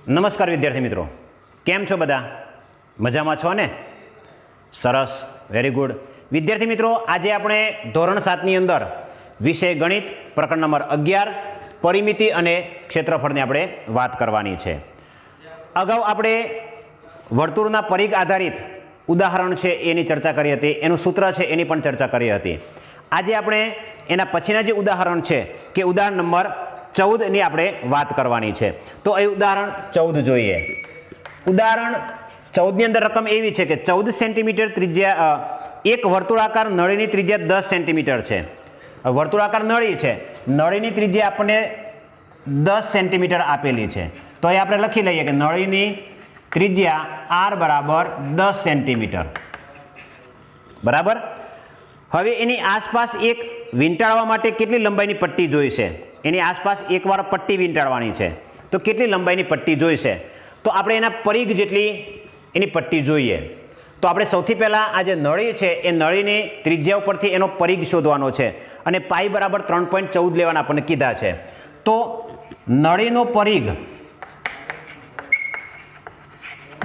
નમસ્કાર વિદ્યાર્થી મિત્રો, કેમ છો બધા? મજામાં છો ને? સરસ, વેરી ગુડ. વિદ્યાર્થી મિત્રો, આજે આપણે ધોરણ 7ની અંદર વિષય ગણિત પ્રકરણ નંબર 11 પરિમિતિ અને ક્ષેત્રફળની આપણે વાત કરવાની છે. અગાઉ આપણે વર્તુળના પરિઘ આધારિત ઉદાહરણ છે એની ચર્ચા કરી હતી, એનું સૂત્ર છે એની પણ ચર્ચા કરી હતી. આજે આપણે એના પછીના જે ઉદાહરણ છે કે ઉદાહરણ નંબર 14ની આપણે વાત કરવાની છે. તો એ ઉદાહરણ 14 જોઈએ. ઉદાહરણ 14ની અંદર રકમ એવી છે કે 14 સેન્ટીમીટર ત્રિજ્યા એક વર્તુળાકાર નળીની ત્રિજ્યા 10 સેન્ટીમીટર છે. વર્તુળાકાર નળી છે, નળીની ત્રિજ્યા આપણને 10 સેન્ટીમીટર આપેલી છે. તો એ આપણે લખી લઈએ કે નળીની ત્રિજ્યા r બરાબર 10 સેન્ટીમીટર. બરાબર. હવે એની આસપાસ એક વીંટાળવા માટે કેટલી લંબાઈની પટ્ટી જોઈશે? એની આસપાસ એકવાર પટ્ટી વીંટાળવાની છે, તો કેટલી લંબાઈની પટ્ટી જોઈશે? તો આપણે એના પરિઘ જેટલી એની પટ્ટી જોઈએ. તો આપણે સૌથી પહેલાં આ જે નળી છે એ નળીની ત્રિજ્યા ઉપરથી એનો પરિઘ શોધવાનો છે અને પાઈ બરાબર 3.14 લેવાના આપણને કીધા છે. તો નળીનો પરિઘ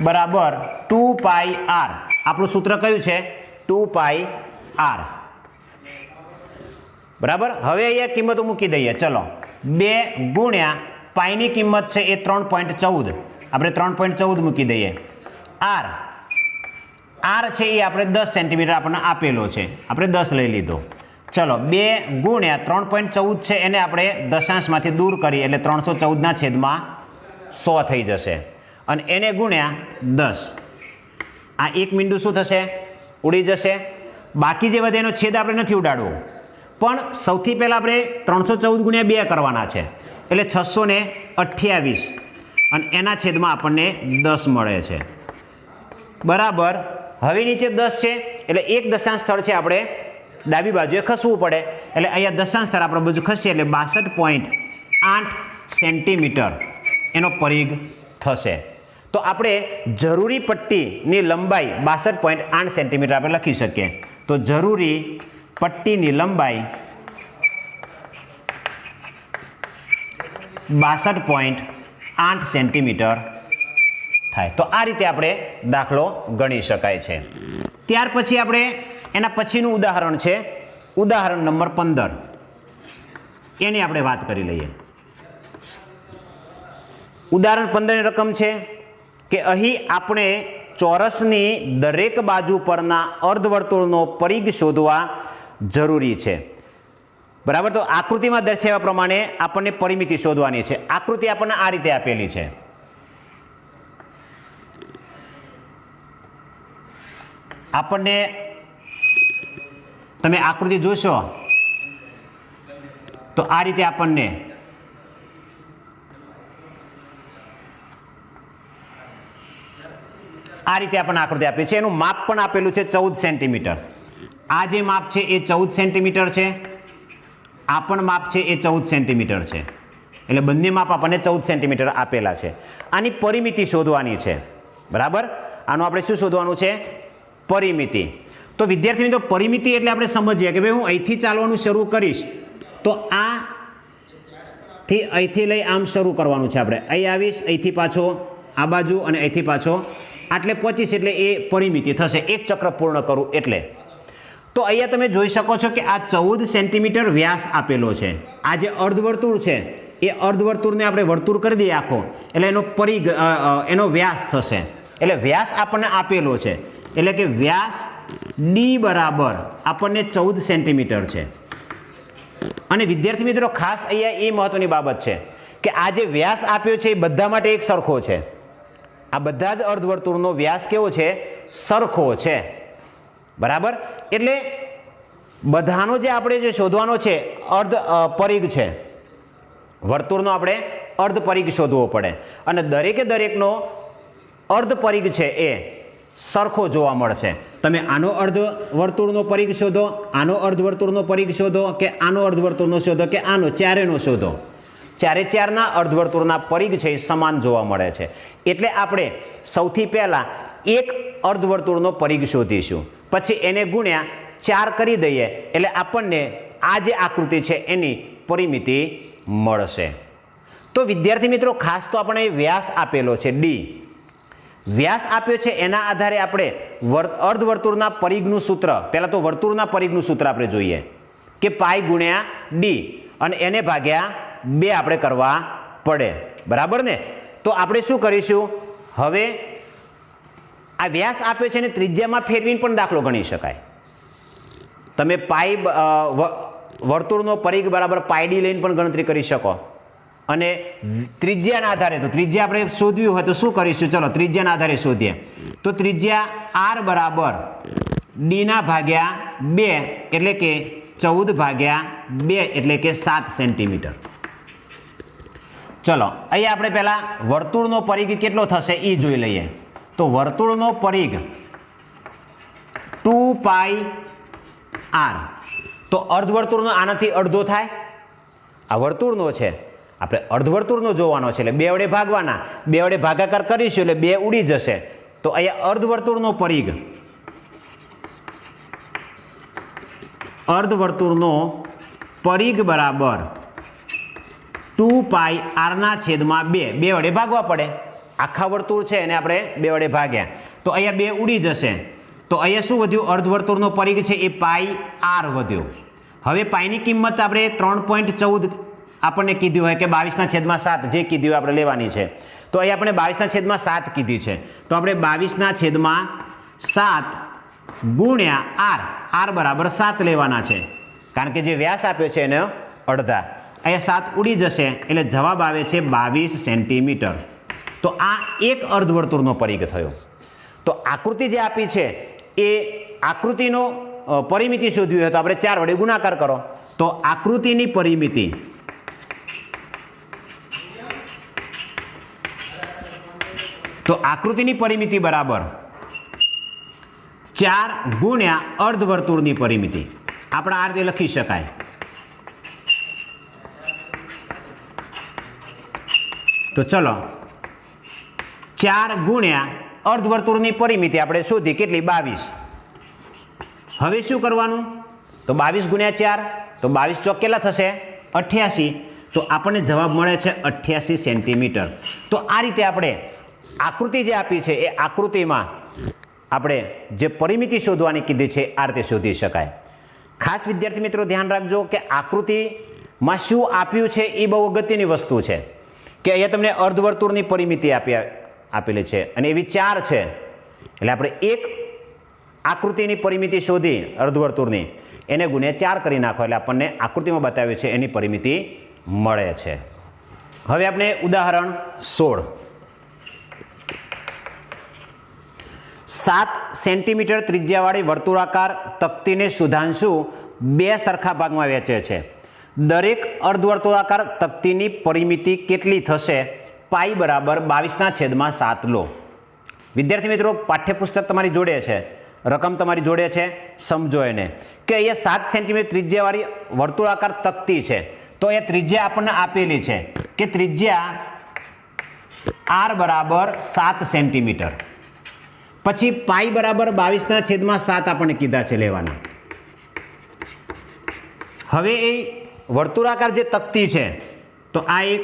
બરાબર 2πr. આપણું સૂત્ર કયું છે? 2πr. બરાબર. હવે અહીંયા કિંમતો મૂકી દઈએ. ચલો, 2 ગુણ્યા પાઈની કિંમત છે એ 3.14, આપણે 3.14 મૂકી દઈએ. r છે એ આપણે 10 સેન્ટીમીટર આપણને આપેલો છે, આપણે 10 લઈ લીધો. ચલો, 2 ગુણ્યા 3.14 છે એને આપણે દશાંશમાંથી દૂર કરીએ એટલે 314ના છેદમાં 100 થઈ જશે અને એને ગુણ્યા 10. આ એક મીંડું શું થશે? ઉડી જશે. બાકી જે વધે એનો છેદ આપણે નથી ઉડાડવો, પણ સૌથી પહેલાં આપણે 314 ગુણ્યા 2 કરવાના છે એટલે 628 અને એના છેદમાં આપણને 10 મળે છે. બરાબર. હવે નીચે 10 છે એટલે એક દશાંશ સ્થળ છે આપણે ડાબી બાજુએ ખસવું પડે એટલે અહીંયા દશાંશ સ્થળ આપણે બાજુ ખસીએ એટલે 62.8 સેન્ટીમીટર એનો પરિઘ થશે. તો આપણે જરૂરી પટ્ટીની લંબાઈ 62.8 સેન્ટીમીટર આપણે લખી શકીએ. તો જરૂરી પટ્ટીની લંબાઈ 62.8 સેન્ટીમીટર થાય. તો આ રીતે આપણે દાખલો ગણી શકાય છે. ત્યાર પછી આપણે એના પછીનું ઉદાહરણ છે ઉદાહરણ નંબર 15, એની આપણે વાત કરી લઈએ. ઉદાહરણ 15ની રકમ છે કે અહીં આપણે ચોરસની દરેક બાજુ પરના અર્ધવર્તુળનો પરિઘ શોધવા જરૂરી છે. બરાબર. તો આકૃતિમાં દર્શાવ્યા પ્રમાણે આપણને પરિમિતિ શોધવાની છે. આકૃતિ આપણને આ રીતે આપેલી છે. આપણને તમે આકૃતિ જોશો તો આ રીતે આપણને આકૃતિ આપી છે. એનું માપ પણ આપેલું છે 14 સેન્ટીમીટર. આ જે માપ છે એ 14 સેન્ટીમીટર છે, આ પણ માપ છે એ 14 સેન્ટીમીટર છે. એટલે બંને માપ આપણને 14 સેન્ટીમીટર આપેલા છે. આની પરિમિતિ શોધવાની છે. બરાબર. આનું આપણે શું શોધવાનું છે? પરિમિતિ. તો વિદ્યાર્થી મિત્રો, પરિમિતિ એટલે આપણે સમજીએ કે ભાઈ હું અહીંથી ચાલવાનું શરૂ કરીશ તો અહીંથી લઈ આમ શરૂ કરવાનું છે. આપણે અહીં આવીશ, અહીંથી પાછો આ બાજુ અને અહીંથી પાછો આટલે પહોંચીશ એટલે એ પરિમિતિ થશે. એક ચક્ર પૂર્ણ કરું એટલે. તો અહીંયા તમે જોઈ શકો છો કે આ 14 સેન્ટીમીટર વ્યાસ આપેલો છે. આ જે અર્ધવર્તુળ છે એ અર્ધવર્તુળને આપણે વર્તુળ કરી દઈએ આખો એટલે એનો પરિઘ એનો વ્યાસ થશે. એટલે વ્યાસ આપણને આપેલો છે એટલે કે વ્યાસ d બરાબર આપણને 14 સેન્ટીમીટર છે. અને વિદ્યાર્થી મિત્રો, ખાસ અહીંયા એ મહત્વની બાબત છે કે આ જે વ્યાસ આપ્યો છે એ બધા માટે એક સરખો છે. આ બધા જ અર્ધવર્તુળનો વ્યાસ કેવો છે? સરખો છે. બરાબર. એટલે બધાનો જે આપણે જે શોધવાનો છે અર્ધ પરિઘ છે, વર્તુળનો આપણે અર્ધ પરિઘ શોધવો પડે અને દરેકે દરેકનો અર્ધ પરિઘ છે એ સરખો જોવા મળશે. તમે આનો અર્ધવર્તુળનો પરિઘ શોધો, આનો અર્ધવર્તુળનો પરિઘ શોધો કે આનો અર્ધવર્તુળનો શોધો કે આનો, ચારેનો શોધો, ચારે ચારના અર્ધવર્તુળના પરિઘ છે એ સમાન જોવા મળે છે. એટલે આપણે સૌથી પહેલાં એક અર્ધવર્તુળનો પરિઘ શોધીશું, પછી એને ગુણ્યા 4 કરી દઈએ એટલે આપણને આ જે આકૃતિ છે એની પરિમિતિ મળશે. તો વિદ્યાર્થી મિત્રો ખાસ તો આપણે વ્યાસ આપેલો છે ડી, વ્યાસ આપ્યો છે એના આધારે આપણે અર્ધવર્તુળના પરિઘનું સૂત્ર, પહેલાં તો વર્તુળના પરિઘનું સૂત્ર આપણે જોઈએ કે પાઈ ગુણ્યા ડી અને એને ભાગ્યા 2 આપણે કરવા પડે, બરાબર ને? તો આપણે શું કરીશું, હવે આ વ્યાસ આપ્યો છે ને ત્રિજ્યામાં ફેરવીને પણ દાખલો ગણી શકાય. તમે પાઈ વર્તુળનો પરિઘ બરાબર પાઈ ડી લઈને પણ ગણતરી કરી શકો. અને ત્રિજ્યાના આધારે, તો ત્રિજ્યા આપણે શોધવી હોય તો શું કરીશું, ચલો ત્રિજ્યાના આધારે શોધીએ. તો ત્રિજ્યા આર બરાબર ડીના ભાગ્યા 2 એટલે કે 14 ભાગ્યા 2 એટલે કે 7 સેન્ટીમીટર. ચલો અહીંયા આપણે પહેલા વર્તુળનો પરિઘ કેટલો થશે એ જોઈ લઈએ. તો વર્તુળનો પરિઘ 2 પાઈ આર, તો અર્ધવર્તુળનો આનાથી અડધો થાય. આ વર્તુળનો છે, આપણે અર્ધવર્તુળનો જોવાનો છે એટલે 2 વડે ભાગવાના, 2 વડે ભાગાકાર કરીશું એટલે 2 ઉડી જશે. તો અહીંયા અર્ધવર્તુળનો પરિઘ બરાબર 2 પાઈ આરના છેદમાં 2, 2 વડે ભાગવા પડે. આખા વર્તુળ છે એને આપણે 2 વડે ભાગ્યા તો અહીંયા 2 ઉડી જશે. તો અહીંયા શું વધ્યું, અર્ધવર્તુળનો પરિઘ છે એ પાઈ આર વધ્યો. હવે પાઈની કિંમત આપણે 3.14 આપણને કીધું હોય કે 22/7 જે કીધું આપણે લેવાની છે. તો અહીંયા આપણે 22/7 કીધી છે, તો આપણે 22/7 ગુણ્યા આર, આર બરાબર 7 લેવાના છે કારણ કે જે વ્યાસ આપ્યો છે એને અડધા. અહીંયા 7 ઉડી જશે એટલે જવાબ આવે છે 22 સેન્ટીમીટર. તો આ એક અર્ધવર્તુળનો પરિઘ થયો. તો આકૃતિ જે આપી છે એ આકૃતિનો પરિમિતિ શોધવી હોય તો આપણે 4 વડે ગુણાકાર કરો. તો આકૃતિની પરિમિતિ બરાબર 4 ગુણ્યા અર્ધવર્તુળની પરિમિતિ, આપણા આ રીતે લખી શકાય. તો ચલો 4 ગુણ્યા અર્ધવર્તુળની પરિમિતિ આપણે શોધી કેટલી, 22. હવે શું કરવાનું, તો 22 ગુણ્યા 4, તો 22 ચોક કેટલા થશે, 88. તો આપણને જવાબ મળે છે 88 સેન્ટીમીટર. તો આ રીતે આપણે આકૃતિ જે આપી છે એ આકૃતિમાં આપણે જે પરિમિતિ શોધવાની કીધી છે આ રીતે શોધી શકાય. ખાસ વિદ્યાર્થી મિત્રો ધ્યાન રાખજો કે આકૃતિમાં શું આપ્યું છે એ બહુ અગત્યની વસ્તુ છે કે અહીંયા તમને અર્ધવર્તુળની પરિમિતિ આપેલી છે અને એવી 4 છે એટલે આપણે એક આકૃતિની પરિમિતિ શોધી અર્ધવર્તુળની એને ગુણ્યા 4 કરી નાખો એટલે આપણને આકૃતિમાં બતાવ્યું છે એની પરિમિતિ મળે છે. હવે આપણે ઉદાહરણ 16, 7 સેન્ટીમીટર ત્રિજ્યાવાળી વર્તુળાકાર તક્તીને સુધાંશુ 2 સરખા ભાગમાં વહેંચે છે. દરેક અર્ધવર્તુળાકાર તક્તીની પરિમિતિ કેટલી થશે, પાઈ બરાબર 22/7 લો. વિદ્યાર્થી મિત્રો પાઠ્યપુસ્તક તમારી જોડે છે, રકમ તમારી જોડે છે, સમજો એને કે અહીંયા 7 સેન્ટીમીટર ત્રિજ્યાવાળી વર્તુળાકાર તક્તી છે. તો એ ત્રિજ્યા આપણને આપેલી છે કે ત્રિજ્યા આર બરાબર 7 સેન્ટીમીટર, પછી પાઈ બરાબર 22/7 આપણને કીધા છે લેવાના. હવે એ વર્તુળાકાર જે તક્તી છે તો આ એક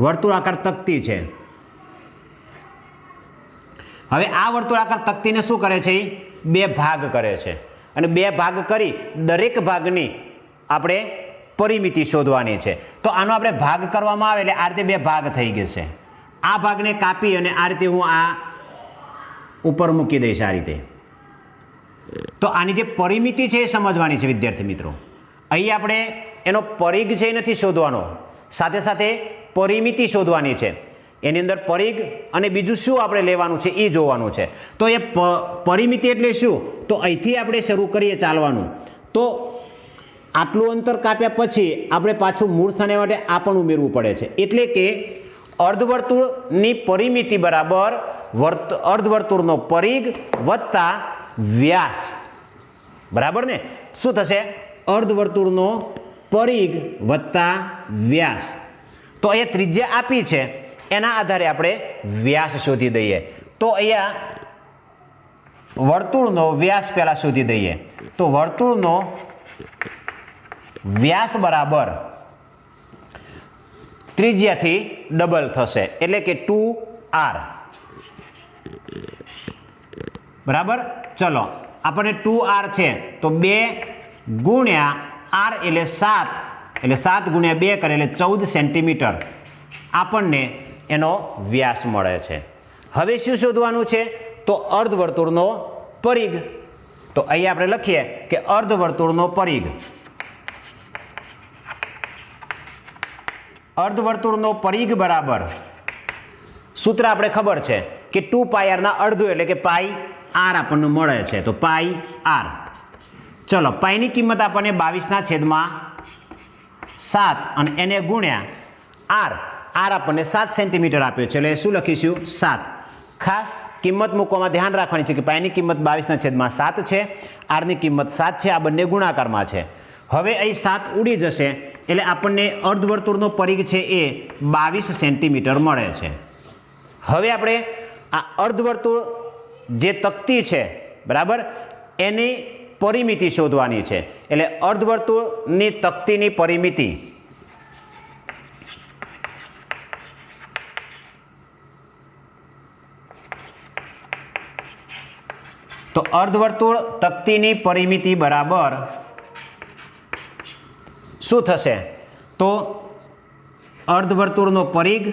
વર્તુળાકાર તક્તી છે. હવે આ વર્તુળાકાર તક્તીને શું કરે છે, 2 ભાગ કરે છે અને 2 ભાગ કરી દરેક ભાગની આપણે પરિમિતિ શોધવાની છે. તો આનો આપણે ભાગ કરવામાં આવે એટલે આ રીતે 2 ભાગ થઈ જશે. આ ભાગને કાપી અને આ રીતે હું આ ઉપર મૂકી દઈશ આ રીતે. તો આની જે પરિમિતિ છે એ સમજવાની છે વિદ્યાર્થી મિત્રો. અહીં આપણે એનો પરિઘ છે એ નથી શોધવાનો, સાથે સાથે પરિમિતિ શોધવાની છે. એની અંદર પરિઘ અને બીજું શું આપણે લેવાનું છે એ જોવાનું છે. તો એ પરિમિતિ એટલે શું, તો અહીંથી આપણે શરૂ કરીએ ચાલવાનું. તો આટલું અંતર કાપ્યા પછી આપણે પાછું મૂળ સ્થાને માટે આ પણ ઉમેરવું પડે છે. એટલે કે અર્ધવર્તુળની પરિમિતિ બરાબર અર્ધવર્તુળનો પરિઘ વત્તા વ્યાસ, બરાબર ને? શું થશે, અર્ધવર્તુળનો પરિઘ વત્તા વ્યાસ. તો અહીંયા ત્રિજ્યા આપી છે એના આધારે આપણે વ્યાસ શોધી દઈએ. તો અહીંયા વર્તુળનો વ્યાસ પહેલા શોધી દઈએ. તો વર્તુળનો વ્યાસ બરાબર ત્રિજ્યાથી ડબલ થશે એટલે કે 2r. બરાબર. ચલો આપણને 2r છે તો 2 ગુણ્યા r એટલે 7, એટલે 7 ગુણ્યા 2 કરે એટલે 14 સેન્ટીમીટર આપણને એનો વ્યાસ મળે છે. હવે શું શોધવાનું છે? તો અર્ધવર્તુળનો પરિઘ. તો અહીંયા આપણે લખીએ કે અર્ધવર્તુળનો પરિઘ. અર્ધવર્તુળનો પરિઘ બરાબર સૂત્ર આપણે ખબર છે કે 2πr ના અડધું એટલે કે પાઈ r આપણને મળે છે. તો પાઈ r. ચલો પાઈની કિંમત આપણને 22/7 અને એને ગુણ્યા r. r આપણને 7 સેન્ટીમીટર આપ્યો છે એટલે શું લખીશું? 7. ખાસ કિંમત મૂકવામાં ધ્યાન રાખવાની છે કે પાઈની કિંમત 22/7 છે, r ની કિંમત 7 છે. આ બંને ગુણાકારમાં છે. હવે અહીં 7 ઉડી જશે એટલે આપણને અર્ધવર્તુળનો પરિઘ છે એ 22 સેન્ટીમીટર મળે છે. હવે આપણે આ અર્ધવર્તુળ જે તકતી છે બરાબર એની પરિમિતિ શોધવાની છે. એટલે અર્ધવર્તુળની તકતીની પરિમિતિ તો અર્ધવર્તુળ તકતીની પરિમિતિ બરાબર શું થશે? તો અર્ધવર્તુળનો પરિઘ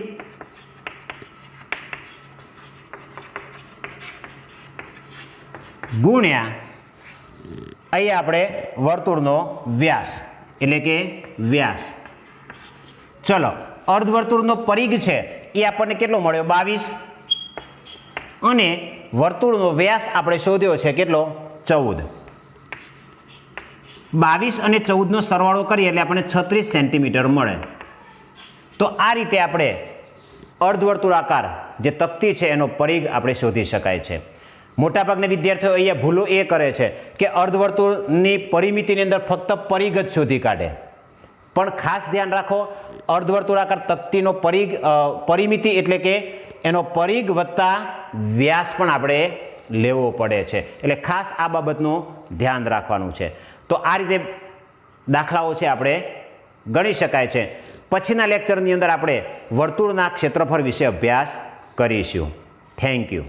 ગુણ્યા અહીંયા આપણે વર્તુળનો વ્યાસ એટલે કે વ્યાસ. ચલો અર્ધવર્તુળનો પરિઘ છે એ આપણને કેટલો મળ્યો? 22. અને વર્તુળનો વ્યાસ આપણે શોધ્યો છે કેટલો? 14. 22 અને 14નો સરવાળો કરીએ એટલે આપણને 36 સેન્ટીમીટર મળે. તો આ રીતે આપણે અર્ધવર્તુળાકાર જે તકતી છે એનો પરિઘ આપણે શોધી શકાય છે. મોટાભાગના વિદ્યાર્થીઓ અહીંયા ભૂલો એ કરે છે કે અર્ધવર્તુળની પરિમિતિની અંદર ફક્ત પરિઘ જ શોધી કાઢે. પણ ખાસ ધ્યાન રાખો અર્ધવર્તુળાકાર તકતીનો પરિમિતિ એટલે કે એનો પરિઘ વત્તા વ્યાસ પણ આપણે લેવો પડે છે. એટલે ખાસ આ બાબતનું ધ્યાન રાખવાનું છે. તો આ રીતે દાખલાઓ છે આપણે ગણી શકાય છે. પછીના લેક્ચરની અંદર આપણે વર્તુળના ક્ષેત્રફળ વિશે અભ્યાસ કરીશું. Thank you.